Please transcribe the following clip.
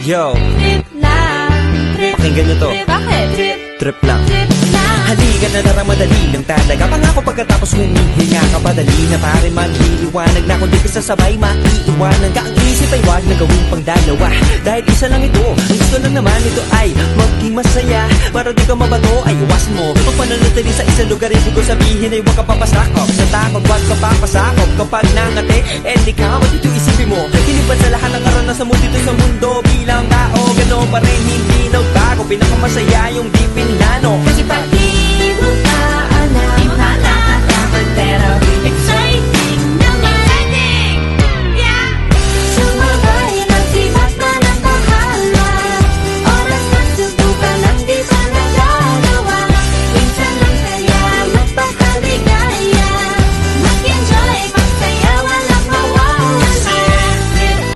Yo, Trip lang, trip, pakinggan nyo to. trip, bakit? Trip, Trip lang. trip lang. Halika na tara, madali lang talaga. Pangako pagkatapos humihinga ka, padali na pare magliliwanag na. Kung di ka sasabay, maiiwanan ka. Ang isip ay wag na gawin pang dalawa, dahil isa lang ito. Ang gusto lang naman ito ay maging masaya. Para di ka mabato, ay iwasan mo ang pananatili sa isang lugar. Ibig ko sabihin ay huwag ka papasakop sa takot, wag ka papasakop. Kapag nangate, di ka dito isipin mo. Hinipan sa lahat ng karanasan mo dito sa mundo. Bilang tao, gano'n pa rin, hindi nagbago. Pinakamasaya yung di pinlano. Kasi pag di mo pa alam, nakakatakot pero